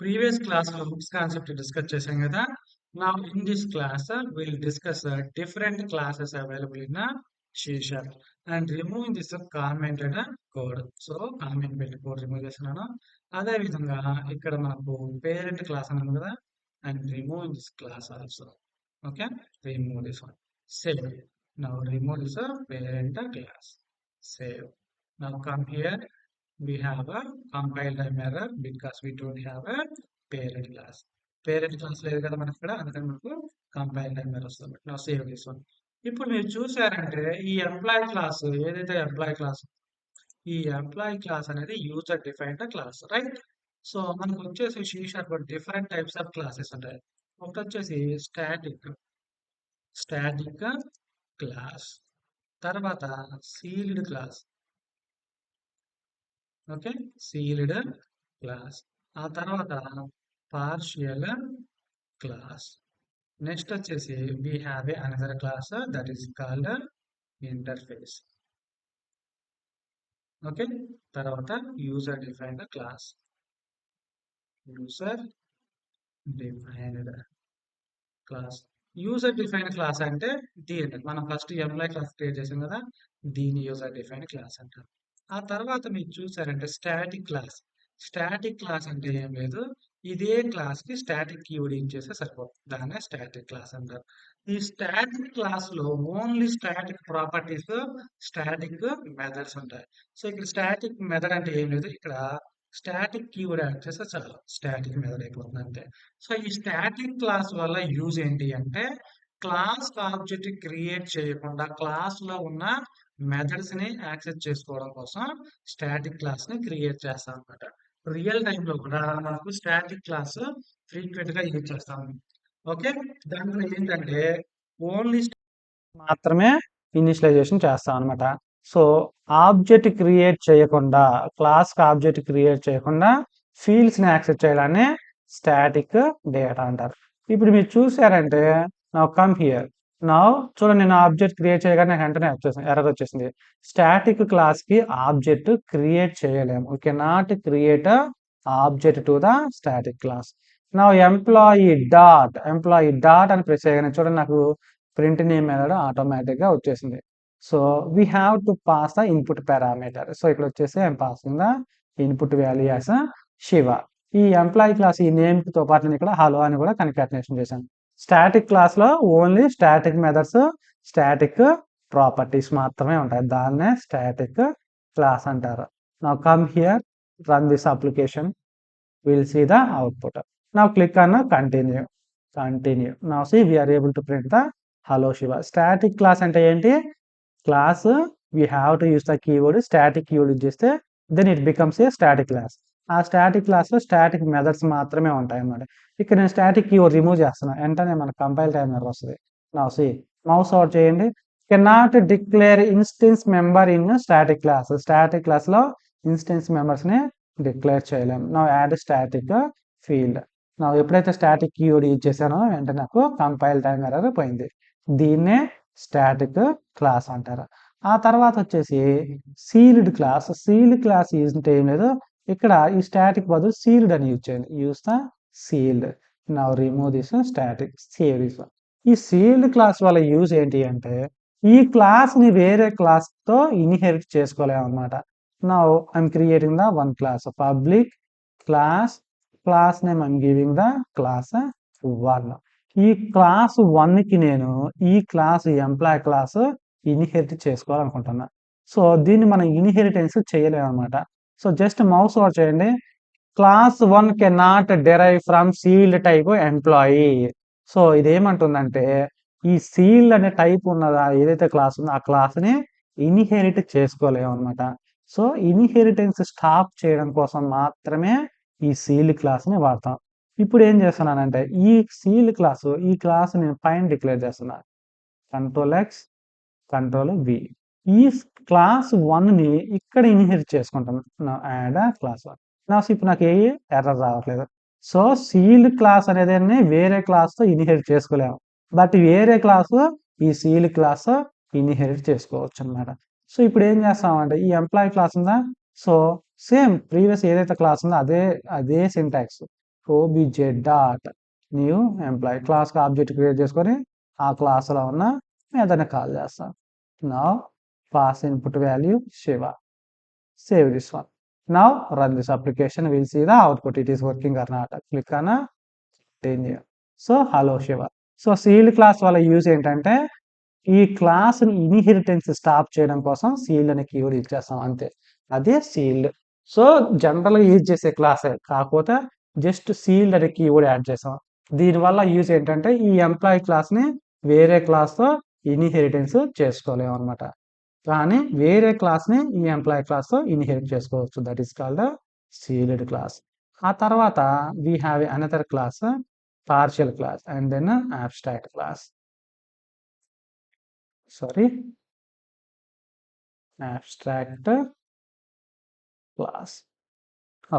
Previous class లో hooks concept discuss చేశాం కదా. Now in this class we'll discuss different classes available in C# and removing this commented code. So commented code remove చేస్తున్నాను. అదే విధంగా ఇక్కడ మనకు parent class అన్నాను కదా, and removing this class also. Okay, remove this one. Save. Now remove this parent class. Save. Now come here. We have a compile time error because we don't have a parent class. Parent class లేదు కదా మనకి ఇక్కడ, అందుకని మనకు compile time error వస్తుంది. నా save this one. ఇప్పుడు మీరు చూసారంటే ఈ ఎంప్లాయ్ క్లాస్ ఏదైతే ఎంప్లాయ్ క్లాస్, ఈ ఎంప్లాయ్ క్లాస్ అనేది user defined class, right? So మనకు వచ్చేసి C# different types of classes ఉంటాయి. ఒకటి వచ్చేసి స్టాటిక్ క్లాస్, తర్వాత sealed class. Okay, sealed class. ఆ తర్వాత పార్షియల్ క్లాస్. నెక్స్ట్ వచ్చేసి we have another class that is called interface. Okay, తర్వాత user defined class. User defined class. User defined class అంటే దీని మనం ఫస్ట్ ఎంప్లాయ్ క్లాస్ క్రియేట్ చేసాం కదా, దీని యూజర్ డిఫైన్డ్ క్లాస్ అంటారు. ఆ తర్వాత మీరు చూసారంటే స్టాటిక్ క్లాస్. స్టాటిక్ క్లాస్ అంటే ఏం లేదు, ఇదే క్లాస్ కి స్టాటిక్ కీవర్డ్ ఇచ్చేస్తే సరిపోతుంది, దాన్నే స్టాటిక్ క్లాస్ అంటారు. ఈ స్టాటిక్ క్లాస్ లో only static properties, static methods ఉంటాయి. సో ఇక్కడ స్టాటిక్ మెథడ్ అంటే ఏం లేదు, ఇక్కడ స్టాటిక్ కీవర్డ్ యాడ్ చేస్తే చాలు, స్టాటిక్ మెథడ్ అయిపోతుంది అంతే. సో ఈ స్టాటిక్ క్లాస్ వల్ల యూజ్ ఏంటి అంటే, క్లాస్ ఆబ్జెక్ట్ క్రియేట్ చేయకుండా క్లాస్ లో ఉన్న మెథడ్స్ ని యాక్సెస్ చేసుకోవడం కోసం స్టాటిక్ క్లాస్ ని క్రియేట్ చేస్తాం అనమాట. రియల్ టైమ్ లో కూడా మనకు స్టాటిక్ క్లాస్ ఫ్రీక్వెంట్ గా యూజ్ చేస్తాము. ఓకే, దాంట్లో ఏంటంటే ఓన్లీ మాత్రమే ఇనిషియలైజేషన్ చేస్తాం అనమాట. సో ఆబ్జెక్ట్ క్రియేట్ చేయకుండా, క్లాస్ ఆబ్జెక్ట్ క్రియేట్ చేయకుండా ఫీల్డ్స్ ని యాక్సెస్ చేయాలని స్టాటిక్ డేటా అంటారు. ఇప్పుడు మీరు చూసారంటే నా కమ్ హియర్. నా చూడండి, నేను ఆబ్జెక్ట్ క్రియేట్ చేయగానే నాకు వెంటనే ఎర్రర్ వచ్చేసింది. స్టాటిక్ క్లాస్ కి ఆబ్జెక్ట్ క్రియేట్ చేయలేము. We cannot create object to the static class. నా ఎంప్లాయీ డాట్ అని ప్రెస్ చేయగానే చూడండి, నాకు ప్రింట్ నేమ్ అనేది ఆటోమేటిక్ గా వచ్చేసింది. So we have to pass the input parameter. So ఇక్కడ వచ్చేసి I'm passing the input value as Shiva. ఈ ఎంప్లాయీ క్లాస్ ఈ నేమ్ తో పాటు నేను ఇక్కడ హలో అని కూడా కన్కాటినేషన్ చేశాను. స్టాటిక్ క్లాస్ లో only static methods, static properties మాత్రమే ఉంటాయి, దాన్నే స్టాటిక్ క్లాస్ అంటారు. Now come here, run this application, will see the output. Now click on continue. Now see we are able to print the hello Shiva. Static class అంటే ఏంటి, class we have to use the keyword static keyword use చేస్తే then it becomes a static class. ఆ static class లో static methods మాత్రమే ఉంటాయి అన్నమాట. ఇక్కడ నేను స్టాటిక్ కీవర్డ్ రిమూవ్ చేస్తున్నా, వెంటనే మనకు కంపైల్ టైం ఎర్రర్ వస్తుంది. నౌ సీ, మౌస్ అవుట్ చేయండి. Cannot declare instance member in static class. Static class లో ఇన్స్టెన్స్ మెంబర్స్ ని డిక్లేర్ చేయలేము. Now add static field. నా ఎప్పుడైతే స్టాటిక్ కీవర్డ్ యూజ్ చేశానో వెంటనే నాకు కంపైల్ టైం ఎర్రర్ పోయింది. దీన్నే స్టాటిక్ క్లాస్ అంటారు. ఆ తర్వాత వచ్చేసి sealed class. Sealed class use అంటే ఏం లేదు, ఇక్కడ ఈ స్టాటిక్ బదులు సీల్డ్ అని యూజ్ చేయండి. Use the sealed. Now remove this static, save this. ఈ సీల్డ్ క్లాస్ వల్ల యూజ్ ఏంటి అంటే, ఈ క్లాస్ ని వేరే క్లాస్ తో ఇన్హెరిట్ చేసుకోలేము అనమాట. Now I'm creating the one class, public class name I'm giving the class 1. ఈ క్లాస్ 1 కి నేను ఈ క్లాస్ ఎంప్లాయ్ క్లాస్ ఇన్హెరిట్ చేసుకోవాలనుకుంటున్నా. సో దీన్ని మనం ఇన్హెరిటెన్స్ చేయలేము అనమాట. సో జస్ట్ మౌస్ ఓవర్ చేయండి. Class 1 cannot derive from sealed type employee. So ఇదేమంటుందంటే, ఈ సీల్డ్ అనే టైప్ ఉన్నదా ఏదైతే క్లాస్ ఉందో ఆ క్లాస్ ని ఇన్హెరిట్ చేసుకోలేము అనమాట. సో ఇన్హెరిటెన్స్ స్టాప్ చేయడం కోసం మాత్రమే ఈ సీల్డ్ క్లాస్ ని వాడతాం. ఇప్పుడు ఏం చేస్తున్నానంటే, ఈ సీల్డ్ క్లాస్, ఈ క్లాస్ నేను పైన డిక్లేర్ చేస్తున్నా, Ctrl+X Ctrl+V. ఈ క్లాస్ 1 ని ఇక్కడ ఇన్హెరిట్ చేసుకుంటాను. Add class 1. ఇప్పుడు నాకు ఏ ఎర్రర్ రావట్లేదు. సో సీల్డ్ క్లాస్ అనేది వేరే క్లాస్ తో ఇన్హెరిట్ చేసుకోలేము, బట్ వేరే క్లాస్ ఈ సీల్డ్ క్లాస్ ఇన్హెరిట్ చేసుకోవచ్చు అనమాట. సో ఇప్పుడు ఏం చేస్తామంటే, ఈ ఎంప్లాయీ క్లాస్ ఉందా, సో సేమ్ ప్రీవియస్ ఏదైతే క్లాస్ ఉందో అదే సింటాక్స్. ఓబిజెడ్ డాట్ న్యూ ఎంప్లాయీ క్లాస్కి ఆబ్జెక్ట్ క్రియేట్ చేసుకొని ఆ క్లాస్లో ఉన్న మెథడ్ని కాల్ చేస్తాం. Now pass input value Shiva. Save this one. Now run this application. We'll see the output. It is working or not. Click on continue. So hello Shiva. So sealed class వల్ల use ఏంటంటే ఈ class inheritance stop చేయడం కోసం sealed అనే keyword ఇచ్చేస్తాం అంతే. అదే sealed. So జనరల్గా యూజ్ చేసే క్లాసే కాకపోతే జస్ట్ సీల్డ్ అనే కీవర్డ్ యాడ్ చేసాం. దీనివల్ల యూజ్ ఏంటంటే ఈ ఎంప్లాయీ క్లాస్ని వేరే క్లాస్తో ఇన్హెరిటెన్స్ చేసుకోలేము అనమాట. కానీ వేరే క్లాస్ని ఈ ఎంప్లాయీ క్లాస్తో ఇన్హెరిట్ చేసుకోవచ్చు. That is called sealed class. ఆ తర్వాత we have another class partial class and then abstract class. Sorry, abstract class.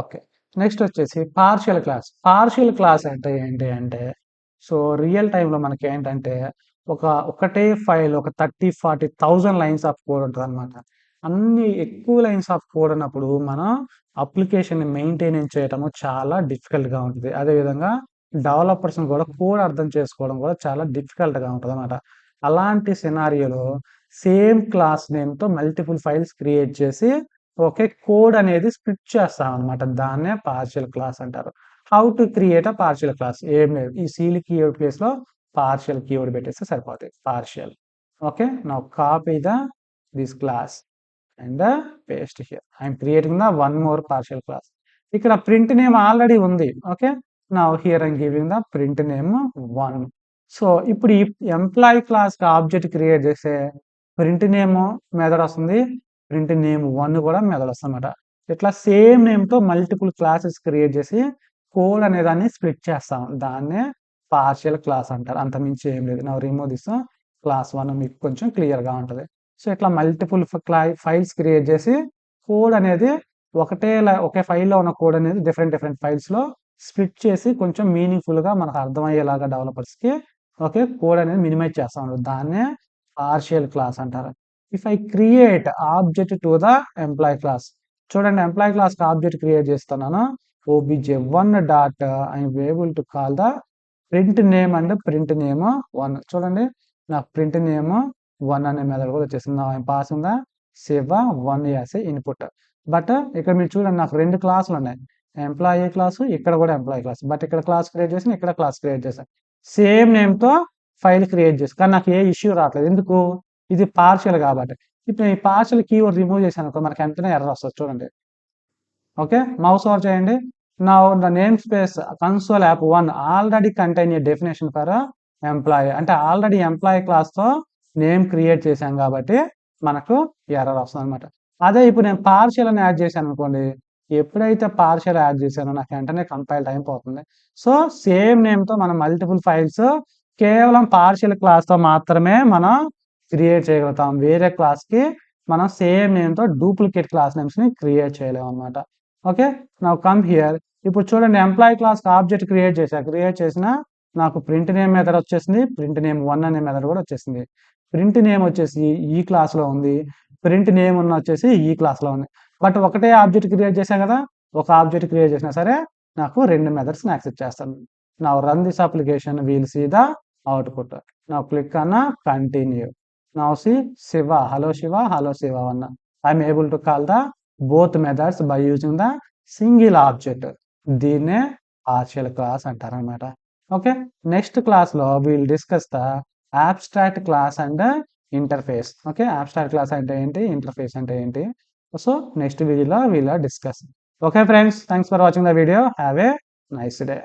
Okay, next వచ్చేసి పార్షియల్ క్లాస్. పార్షియల్ క్లాస్ అంటే ఏంటి అంటే సో రియల్ టైంలో మనకి ఏంటంటే ఒకటే ఫైల్ ఒక 30-40,000 లైన్స్ ఆఫ్ కోడ్ ఉంటుంది అనమాట. అన్ని ఎక్కువ లైన్స్ ఆఫ్ కోడ్ ఉన్నప్పుడు మనం అప్లికేషన్ని మెయింటైన్ చేయటము చాలా డిఫికల్ట్గా ఉంటుంది. అదేవిధంగా డెవలపర్స్ని కూడా కోడ్ అర్థం చేసుకోవడం కూడా చాలా డిఫికల్ట్గా ఉంటుంది అనమాట. అలాంటి సినారియోలో సేమ్ క్లాస్ నేమ్తో మల్టిపుల్ ఫైల్స్ క్రియేట్ చేసి ఓకే కోడ్ అనేది స్ప్లిట్ చేస్తాం అనమాట. దాన్నే పార్షియల్ క్లాస్ అంటారు. How to create a partial class? ఏం లేదు, ఈ సీల్ కీవర్డ్ ప్లేస్లో పార్షియల్ కీవర్డ్ పెట్టేస్తే సరిపోతుంది. Partial. Okay, now copy this class and paste here. I'm creating the one more partial class. ఇక్కడ ప్రింట్ నేమ్ ఆల్రెడీ ఉంది. Okay, now here I'm giving the print name 1. So ఇప్పుడు ఈ employee క్లాస్కి object create చేసే print name method వస్తుంది, print name 1 కూడా method వస్తుంది అనమాట. ఇట్లా సేమ్ నేమ్తో మల్టిపుల్ క్లాసెస్ క్రియేట్ చేసి కోడ్ అనే దాన్ని స్ప్లిట్ చేస్తాం. దాన్నే పార్షియల్ క్లాస్ అంటారు. అంత మించి ఏం లేదు. నా రిమూవ్ దిస్ క్లాస్ 1 మీకు కొంచెం క్లియర్గా ఉంటుంది. సో ఇట్లా మల్టిపుల్ ఫైల్స్ క్రియేట్ చేసి కోడ్ అనేది ఒకే ఫైల్లో ఉన్న కోడ్ అనేది డిఫరెంట్ ఫైల్స్లో స్ప్లిట్ చేసి కొంచెం మీనింగ్ఫుల్గా మనకు అర్థమయ్యేలాగా డెవలపర్స్కి ఓకే కోడ్ అనేది మినిమైజ్ చేస్తాం. దాన్నే పార్షియల్ క్లాస్ అంటారు. If I create object to the employee class, చూడండి ఎంప్లాయీ క్లాస్కి ఆబ్జెక్ట్ క్రియేట్ చేస్తున్నాను. obj1 dot I'm able to call the print name and print name 1. చూడండి నాకు ప్రింట్ నేమ్ 1 అనే మెథడ్ కూడా వచ్చేసింది. I'm passing the Shiva 1 as input. But ఇక్కడ మీరు చూడండి నాకు 2 క్లాసులు ఉన్నాయి. ఎంప్లాయీ క్లాసు, ఇక్కడ కూడా ఎంప్లాయీ క్లాస్. బట్ ఇక్కడ క్లాస్ క్రియేట్ చేసి ఇక్కడ క్లాస్ క్రియేట్ చేశాను. సేమ్ నేమ్తో ఫైల్ క్రియేట్ చేసి, కానీ నాకు ఏ ఇష్యూ రావట్లేదు. ఎందుకు? ఇది పార్షియల్ కాబట్టి. ఇప్పుడు ఈ పార్షియల్ కీవర్డ్ రిమూవ్ చేశాను అనుకో మనకి వెంటనే ఎర్రర్ వస్తుంది. చూడండి, ఓకే మౌస్ ఓవర్ చేయండి. నా the name space console app 1 already contain A definition for employee. అంటే ఆల్రెడీ ఎంప్లాయీ క్లాస్తో నేమ్ క్రియేట్ చేశాం కాబట్టి మనకు ఎర్రర్ వస్తుంది అనమాట. అదే ఇప్పుడు నేను పార్షియల్ అని యాడ్ చేశాను అనుకోండి, ఎప్పుడైతే పార్షియల్ యాడ్ చేశానో నాకు వెంటనే కంపైల్ అయిపోతుంది. సో సేమ్ నేమ్తో మనం మల్టిపుల్ ఫైల్స్ కేవలం పార్షియల్ క్లాస్తో మాత్రమే మనం క్రియేట్ చేయగలుగుతాం. వేరే క్లాస్కి మనం సేమ్ నేమ్తో డూప్లికేట్ క్లాస్ నేమ్స్ని క్రియేట్ చేయలేము అనమాట. ఓకే, నా కమ్ హియర్. ఇప్పుడు చూడండి ఎంప్లాయీ క్లాస్కి ఆబ్జెక్ట్ క్రియేట్ చేసిన నాకు ప్రింట్ నేమ్ మెథడ్ వచ్చేసింది, ప్రింట్ నేమ్ 1 అనే మెథడ్ కూడా వచ్చేసింది. ప్రింట్ నేమ్ వచ్చేసి ఈ క్లాస్లో ఉంది, ప్రింట్ నేమ్ వచ్చేసి ఈ క్లాస్లో ఉంది. బట్ ఒకటే ఆబ్జెక్ట్ క్రియేట్ చేశాం కదా, ఒక ఆబ్జెక్ట్ క్రియేట్ చేసినా సరే నాకు 2 మెథడ్స్ని యాక్సెప్ట్ చేస్తాను. Now run this application, we'll see the output. Now click on continue. Now see Shiva, hello 1. I am able to call the both methods by using the single object. దీన్నే partial class అంటారు అన్నమాట. Okay, next క్లాస్లో wheel discuss the abstract class and interface. Okay, abstract class అంటే ఏంటి, interface అంటే ఏంటి, so next వీడియోలో wheel discuss. Okay friends, thanks for watching the video. Have a nice day.